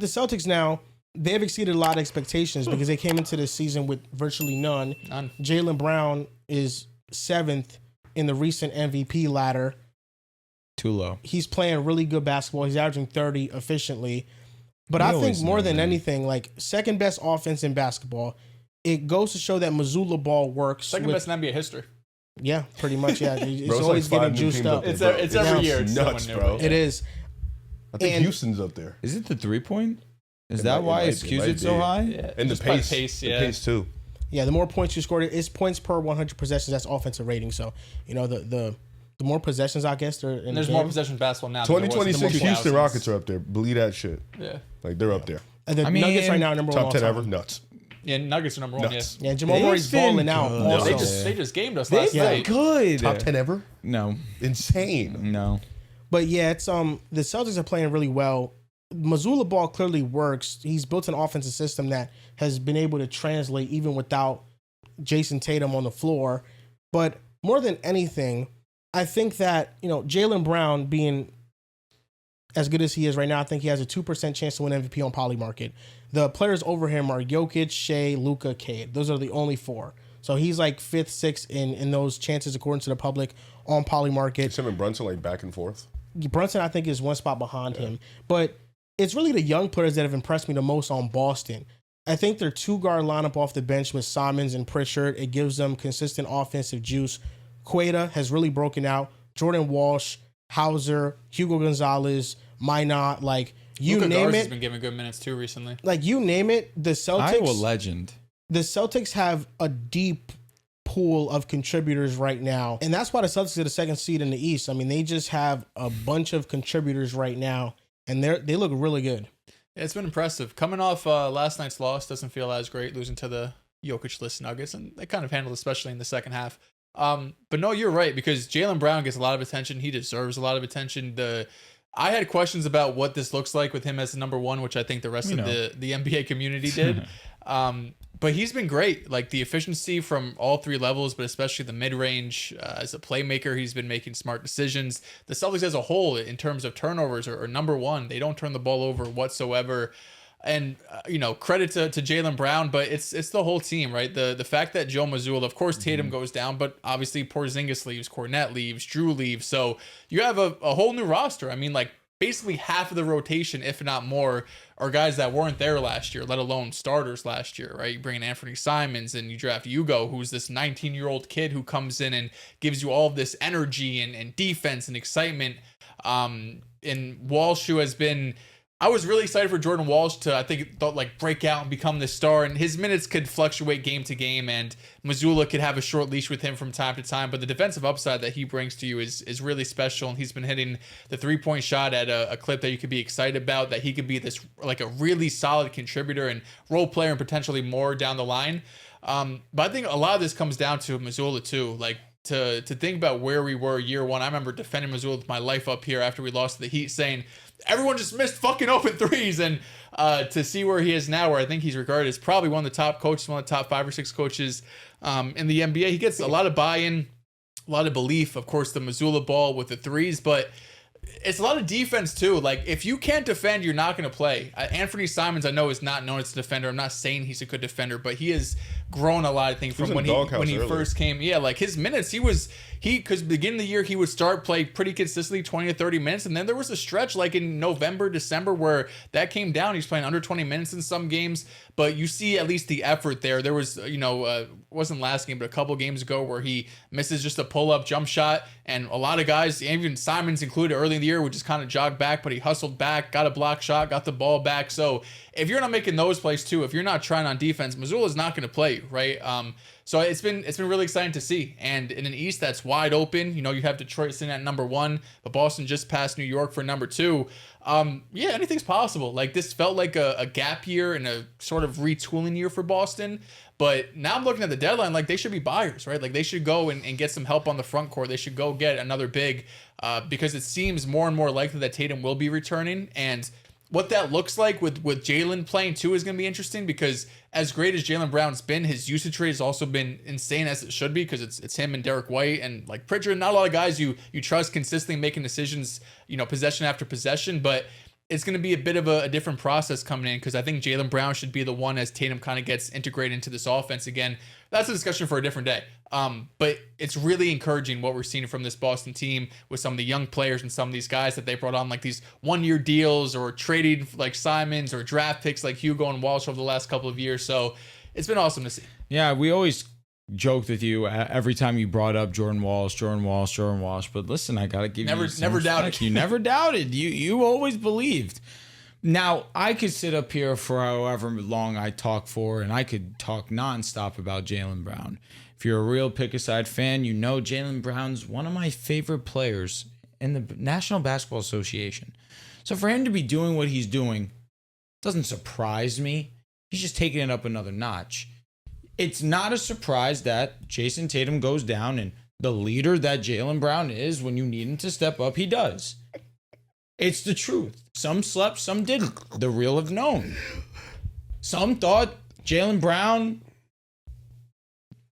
The Celtics now, they've exceeded a lot of expectations because they came into this season with virtually none. Jaylen Brown is 7th in the recent MVP ladder. Too low. He's playing really good basketball. He's averaging 30 efficiently. But I think more than anything, like second best offense in basketball, it goes to show that Missoula ball works. Second best in NBA history. Yeah, pretty much. Yeah, it's always getting juiced up. It's every year. It's nuts, bro. It is. I think Houston's up there. Is it the 3-point? Is that why it skews it so high? Yeah, and the pace, yeah. The pace too. Yeah, the more points you score, it's points per 100 possessions. That's offensive rating. So the more possessions, I guess, there's more possessions basketball now. 2026 Houston Rockets are up there. Believe that shit. Yeah, like they're up there. And the Nuggets right now are number 1. Top 10 ever. Nuts. Yeah, Nuggets are number 1. Yeah, Jamal Murray's balling out. They just gamed us last night. Good. Top 10 ever. No. Insane. No. But yeah, it's the Celtics are playing really well. Missoula ball clearly works. He's built an offensive system that has been able to translate even without Jason Tatum on the floor. But more than anything, I think that, Jaylen Brown being as good as he is right now, I think he has a 2% chance to win MVP on Polymarket. The players over him are Jokic, Shea, Luka, Cade. Those are the only 4. So he's like 5th, 6th in those chances according to the public on Polymarket. Is him and Brunson like back and forth? Brunson, I think, is one spot behind him. But it's really the young players that have impressed me the most on Boston. I think their 2-guard lineup off the bench with Simons and Pritchard, it gives them consistent offensive juice. Queta has really broken out. Jordan Walsh, Hauser, Hugo Gonzalez, Minot, like you Luka name Garza's it. Been giving good minutes too recently. Like you name it, the Celtics. Iowa legend. The Celtics have a deep pool of contributors right now, and that's why the Celtics are the 2nd seed in the East. I mean, they just have a bunch of contributors right now, and they look really good. Yeah, it's been impressive. Coming off last night's loss, doesn't feel as great losing to the Jokic-less Nuggets, and they kind of handled, especially in the second half. But no, you're right, because Jaylen Brown gets a lot of attention. He deserves a lot of attention. I had questions about what this looks like with him as the number 1, which I think the rest of the NBA community did. But he's been great. Like the efficiency from all 3 levels, but especially the mid-range. As a playmaker, he's been making smart decisions. The Celtics as a whole, in terms of turnovers, are number 1. They don't turn the ball over whatsoever. And, credit to Jaylen Brown, but it's the whole team, right? The fact that Joe Missoula, of course, Tatum goes down, but obviously Porzingis leaves, Cornette leaves, Drew leaves. So you have a whole new roster. I mean, like, basically half of the rotation, if not more, are guys that weren't there last year, let alone starters last year, right? You bring in Anthony Simons and you draft Hugo, who's this 19-year-old kid who comes in and gives you all of this energy and defense and excitement. And Walsh, who has been... I was really excited for Jordan Walsh to, I think, break out and become the star. And his minutes could fluctuate game to game, and Missoula could have a short leash with him from time to time. But the defensive upside that he brings to you is really special. And he's been hitting the 3-point shot at a clip that you could be excited about, that he could be this, like, a really solid contributor and role player and potentially more down the line. But I think a lot of this comes down to Missoula, too. Like, to think about where we were year 1, I remember defending Missoula with my life up here after we lost to the Heat, saying everyone just missed fucking open threes. And to see where he is now, where I think he's regarded as probably one of the top coaches, one of the top 5 or 6 coaches in the NBA. He gets a lot of buy-in, a lot of belief. Of course, the Missoula ball with the threes, but it's a lot of defense too. Like, if you can't defend, you're not going to play. Anthony Simons, I know, is not known as a defender. I'm not saying he's a good defender, but he has grown a lot, I think, from when he first came. Yeah, like his minutes, because beginning of the year, he would play pretty consistently 20 to 30 minutes. And then there was a stretch like in November, December, where that came down. He's playing under 20 minutes in some games, but you see at least the effort there. There was, wasn't last game, but a couple games ago where he misses just a pull-up jump shot. And a lot of guys, even Simons included early in the year, would just kind of jog back, but he hustled back, got a block shot, got the ball back. So if you're not making those plays too, if you're not trying on defense, Missoula's not going to play, right? So it's been really exciting to see. And in an East that's wide open, you have Detroit sitting at number 1, but Boston just passed New York for number 2. Anything's possible. Like, this felt like a gap year and a sort of retooling year for Boston. But now I'm looking at the deadline, like, they should be buyers, right? Like, they should go and get some help on the front court. They should go get another big, because it seems more and more likely that Tatum will be returning. And what that looks like with Jaylen playing too is going to be interesting, because as great as Jaylen Brown's been, his usage rate has also been insane, as it should be, because it's him and Derek White and like Pritchard. Not a lot of guys you trust consistently making decisions, possession after possession. But it's going to be a bit of a different process coming in because I think Jaylen Brown should be the one as Tatum kind of gets integrated into this offense again. That's a discussion for a different day. But it's really encouraging what we're seeing from this Boston team with some of the young players and some of these guys that they brought on, like these 1-year deals or trading like Simons or draft picks like Hugo and Walsh over the last couple of years. So it's been awesome to see. Yeah, we always joked with you every time you brought up Jordan Walsh. But listen, I gotta give you some never respect. doubted. You never doubted. You always believed. Now I could sit up here for however long I talk for, and I could talk nonstop about Jaylen Brown. If you're a real pick-a-side fan, you know Jaylen Brown's one of my favorite players in the National Basketball Association. So for him to be doing what he's doing doesn't surprise me. He's just taking it up another notch. It's not a surprise that Jason Tatum goes down, and the leader that Jaylen Brown is, when you need him to step up, he does. It's the truth. Some slept, some didn't. The real have known. Some thought Jaylen Brown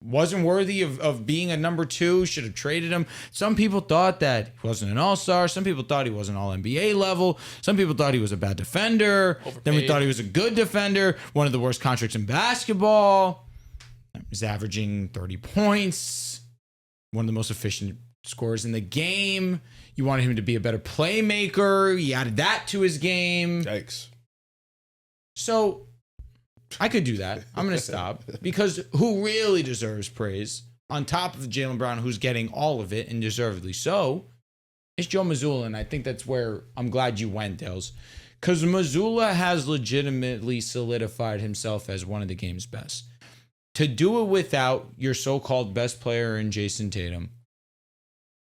wasn't worthy of being a number 2, should have traded him. Some people thought that he wasn't an all-star. Some people thought he wasn't all-NBA level. Some people thought he was a bad defender. Overpaid. Then we thought he was a good defender, one of the worst contracts in basketball. He's averaging 30 points, one of the most efficient scorers in the game. You wanted him to be a better playmaker. He added that to his game. Yikes. So I could do that. I'm going to stop because who really deserves praise on top of Jaylen Brown, who's getting all of it and deservedly so, is Joe Missoula. And I think that's where I'm glad you went, Dales, because Missoula has legitimately solidified himself as one of the game's best. To do it without your so-called best player in Jason Tatum,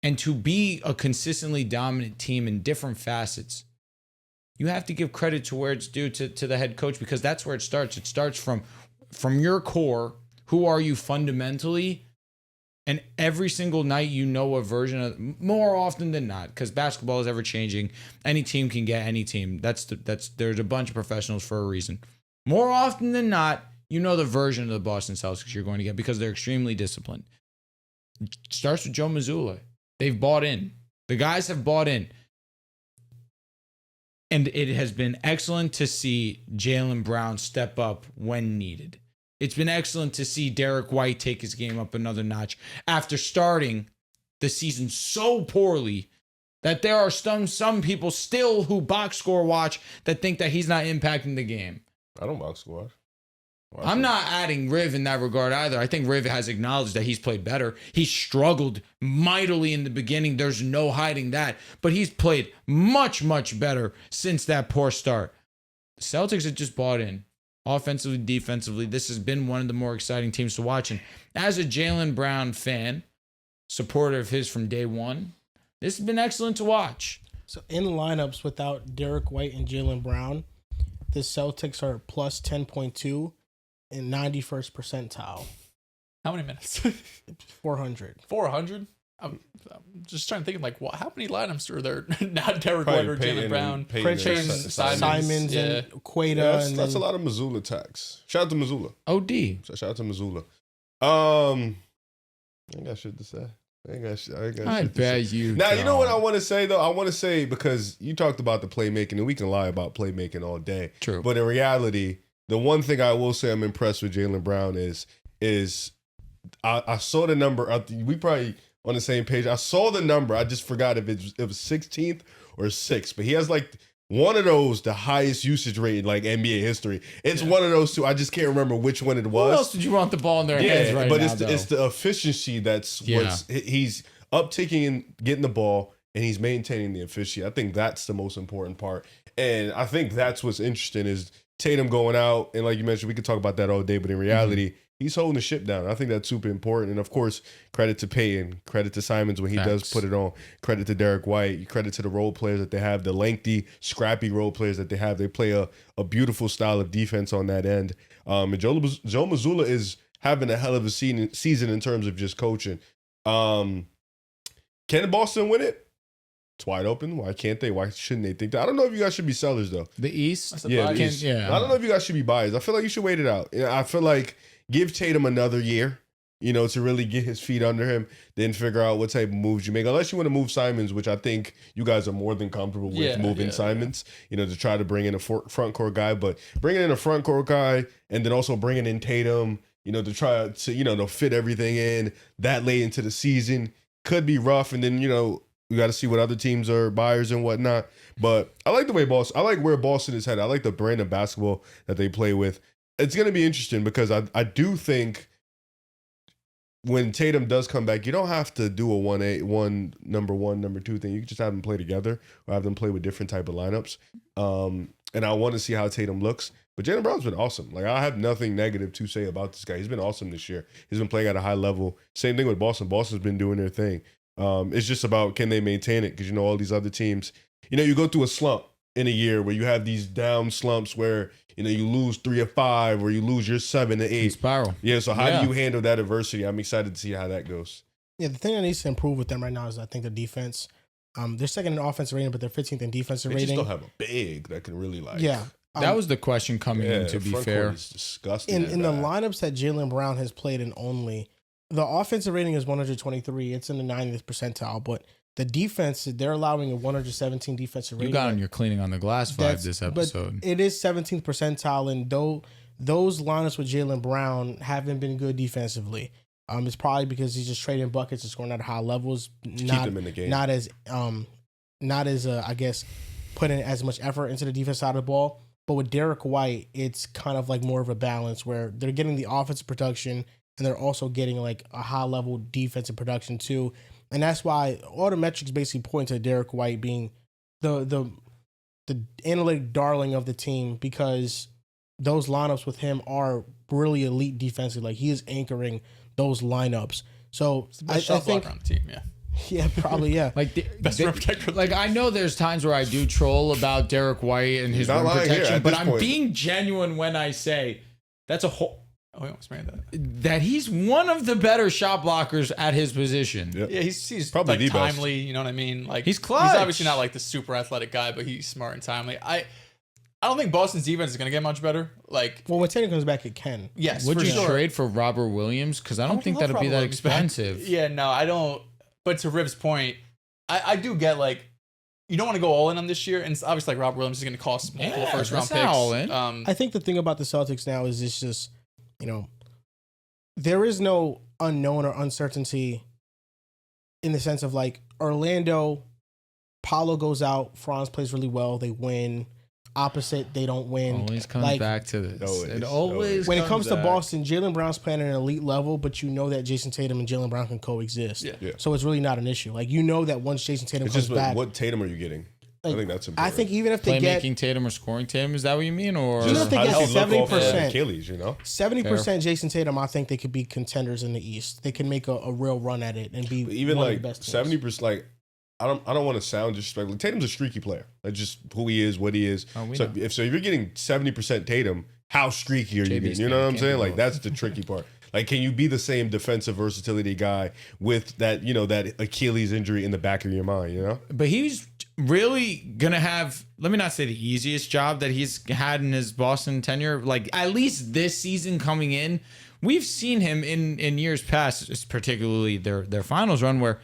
and to be a consistently dominant team in different facets, you have to give credit to where it's due to the head coach, because that's where it starts. It starts from your core. Who are you fundamentally? And every single night, you know a version of, more often than not, because basketball is ever changing. Any team can get any team. There's a bunch of professionals for a reason. More often than not, you know the version of the Boston Celtics you're going to get because they're extremely disciplined. It starts with Joe Missoula. They've bought in. The guys have bought in. And it has been excellent to see Jaylen Brown step up when needed. It's been excellent to see Derek White take his game up another notch after starting the season so poorly that there are some people still who box score watch that think that he's not impacting the game. I don't box score. I'm not adding Riv in that regard either. I think Riv has acknowledged that he's played better. He struggled mightily in the beginning. There's no hiding that. But he's played much, much better since that poor start. The Celtics have just bought in. Offensively, defensively, this has been one of the more exciting teams to watch. And as a Jaylen Brown fan, supporter of his from day one, this has been excellent to watch. So in lineups without Derek White and Jaylen Brown, the Celtics are plus 10.2 and 91st percentile. How many minutes? 400. 400? I'm just trying to think of like how many lineups are there? Not Derek White or Jaylen Brown. Payton, Simons and Quaida. Yeah, that's a lot of Missoula tax. Shout out to Missoula. OD. Shout out to Missoula. I ain't got shit to say. I bet you. Now, you know what I want to say, though? I want to say, because you talked about the playmaking, and we can lie about playmaking all day. True. But in reality, the one thing I will say I'm impressed with Jaylen Brown is I saw the number. We probably on the same page. I saw the number. I just forgot if it was 16th or 6th. But he has like one of those, the highest usage rate in like NBA history. It's one of those two. I just can't remember which one it was. Who else did you want the ball in their hands right but now? It's the efficiency that's what's he's uptaking and getting the ball, and he's maintaining the efficiency. I think that's the most important part. And I think that's what's interesting is Tatum going out, and like you mentioned, we could talk about that all day, but in reality, he's holding the ship down. I think that's super important. And of course, credit to Payton, credit to Simons when he does put it on, credit to Derek White, credit to the role players that they have, the lengthy, scrappy role players that they have. They play a beautiful style of defense on that end. And Joe Missoula is having a hell of a season in terms of just coaching. Can Boston win it? It's wide open. Why can't they? Why shouldn't they think that? I don't know if you guys should be sellers, though. The East? Yeah, the East. I don't know if you guys should be buyers. I feel like you should wait it out. I feel like give Tatum another year. to really get his feet under him, then figure out what type of moves you make. Unless you want to move Simons, which I think you guys are more than comfortable with moving Simons, to try to bring in a front court guy. But bringing in a front court guy and then also bringing in Tatum, to try to fit everything in that late into the season could be rough. And then, we got to see what other teams are buyers and whatnot. But I like the way I like where Boston is headed. I like the brand of basketball that they play with. It's going to be interesting because I do think when Tatum does come back, you don't have to do a number one, number two thing. You can just have them play together or have them play with different type of lineups. And I want to see how Tatum looks. But Jaylen Brown's been awesome. Like, I have nothing negative to say about this guy. He's been awesome this year. He's been playing at a high level. Same thing with Boston. Boston's been doing their thing. It's just about, can they maintain it? Because, all these other teams, you go through a slump in a year where you have these down slumps where, you lose 3 or 5 or you lose your 7 to 8. Spiral. Yeah, so how do you handle that adversity? I'm excited to see how that goes. Yeah, the thing that needs to improve with them right now is, I think, the defense. They're second in offensive rating, but they're 15th in defensive rating. They just don't have a big that can really Yeah. That was the question coming in, to be fair. It's disgusting. In the lineups that Jaylen Brown has played in only, the offensive rating is 123. It's in the 90th percentile, but the defense, they're allowing a 117 defensive rating. You got on your cleaning on the glass vibe this episode. But it is 17th percentile, and those lineups with Jaylen Brown haven't been good defensively. It's probably because he's just trading buckets and scoring at high levels. Keep them in the game. Not as I guess, putting as much effort into the defense side of the ball. But with Derek White, it's kind of like more of a balance where they're getting the offensive production and they're also getting like a high level defensive production too. And that's why all the metrics basically point to Derek White being the analytic darling of the team, because those lineups with him are really elite defensively. Like, he is anchoring those lineups. So I think on the team, yeah. Yeah, probably, yeah. Like, Best rim protector. Like, I know there's times where I do troll about Derek White and his rim protection, but I'm being genuine when I say that's a whole. Oh, we almost made that. That he's one of the better shot blockers at his position. Yep. Yeah, he's probably like the timely. best. You know what I mean? Like, he's clutch. He's obviously not like the super athletic guy, but he's smart and timely. I don't think Boston's defense is gonna get much better. Like, well, when Tatum comes back, it can. Yes. Would you sure. trade for Robert Williams? Because I don't think that'd be that expensive. Yeah, no, I don't. But to Riv's point, I do get, like, you don't want to go all in on this year, and it's obviously like Robert Williams is going to cost multiple first round picks. All in. I think the thing about the Celtics now is it's just, there is no unknown or uncertainty in the sense of, like, Orlando, Paolo goes out, Franz plays really well, they win. Opposite, they don't win. Always comes back to this. It always when it comes to back. Boston, Jaylen Brown's playing at an elite level, but you know that Jason Tatum and Jaylen Brown can coexist. Yeah. So it's really not an issue. Like, that once Jason Tatum comes back, what Tatum are you getting? Like, I think that's important. I think even if they get playmaking Tatum or scoring Tatum, is that what you mean? Or even if they get 70%, Achilles, 70% Jason Tatum, I think they could be contenders in the East. They can make a real run at it and be even one like of the best 70%. Like, I don't want to sound disrespectful. Tatum's a streaky player. That's just who he is, what he is. If you're getting 70% Tatum, how streaky are you getting? You know what I'm saying? Like, that's the tricky part. Like, can you be the same defensive versatility guy with that, that Achilles injury in the back of your mind, But he's really going to have, let me not say the easiest job that he's had in his Boston tenure. Like, at least this season coming in, we've seen him in years past, particularly their finals run, where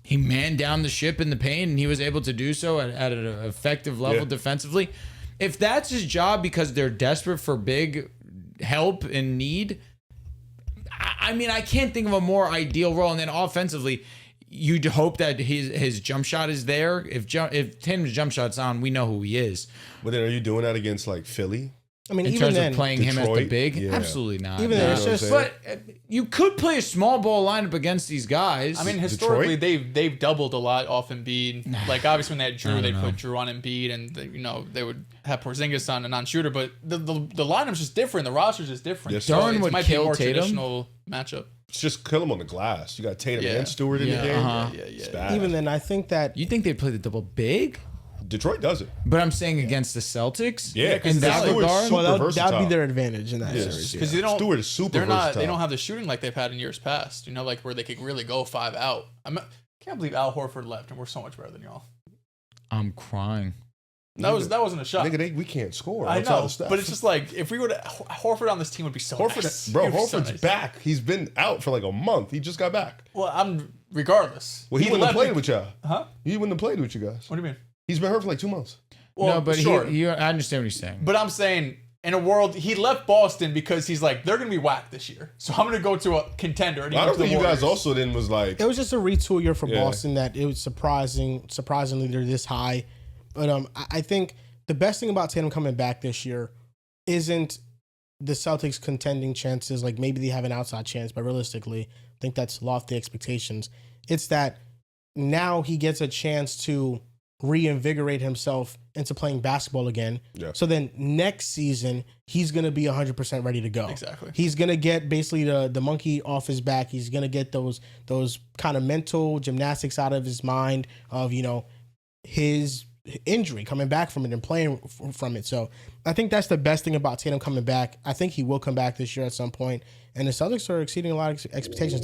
he manned down the ship in the paint, and he was able to do so at an effective level defensively. If that's his job because they're desperate for big help and need, I mean, I can't think of a more ideal role. And then offensively, you'd hope that his jump shot is there. If Tatum's jump shot's on, we know who he is. But then are you doing that against, like, Philly? I mean, in even terms then, of playing Detroit, him as the big, yeah. absolutely not. Even then, it's just. But you could play a small ball lineup against these guys. I mean, historically, Detroit? they've doubled a lot off Embiid. Like, obviously, when they had Drew, they know. put Drew on Embiid, and they would have Porzingis on a non-shooter. But the lineup's just different. The roster's just different. Yes, So Darn it would might be a kill more Tatum. traditional matchup. It's just kill him on the glass. You got Tatum Yeah. and Stewart in Yeah, the game. uh-huh. It's bad. even then, I think that you think they'd play the double big? Detroit does it. But I'm saying against the Celtics? Yeah, in that Stewart's regard? super that would versatile. be their advantage in that Yeah. series. Because Yeah. Stewart is super versatile. They don't have the shooting like they've had in years past. Like where they could really go 5 out. I can't believe Al Horford left, and we're so much better than y'all. I'm crying. That wasn't a shot. Nigga, we can't score. I outside know, of Steph. but it's just like if we would Horford on this team would be so nice. Bro, It'd be so Horford's nice. back. He's been out for like a month. He just got back. Well, regardless. Well, he wouldn't have played with y'all. Huh? He wouldn't have played with you guys. What do you mean? He's been hurt for like 2 months. Well, no, but sure. I understand what he's saying. But I'm saying in a world he left Boston because he's like they're gonna be whacked this year, so I'm gonna go to a contender. And I don't think you guys Warriors. also then was like It was just a retool year for Yeah. Boston that it was surprisingly they're this high. But I think the best thing about Tatum coming back this year isn't the Celtics contending chances. Like maybe they have an outside chance, but realistically, I think that's lofty expectations. It's that now he gets a chance to reinvigorate himself into playing basketball again. Yeah. So then next season, he's going to be 100% ready to go. Exactly. He's going to get basically the monkey off his back. He's going to get those kind of mental gymnastics out of his mind of, his injury, coming back from it and playing from it. So I think that's the best thing about Tatum coming back. I think he will come back this year at some point. And the Celtics are exceeding a lot of expectations.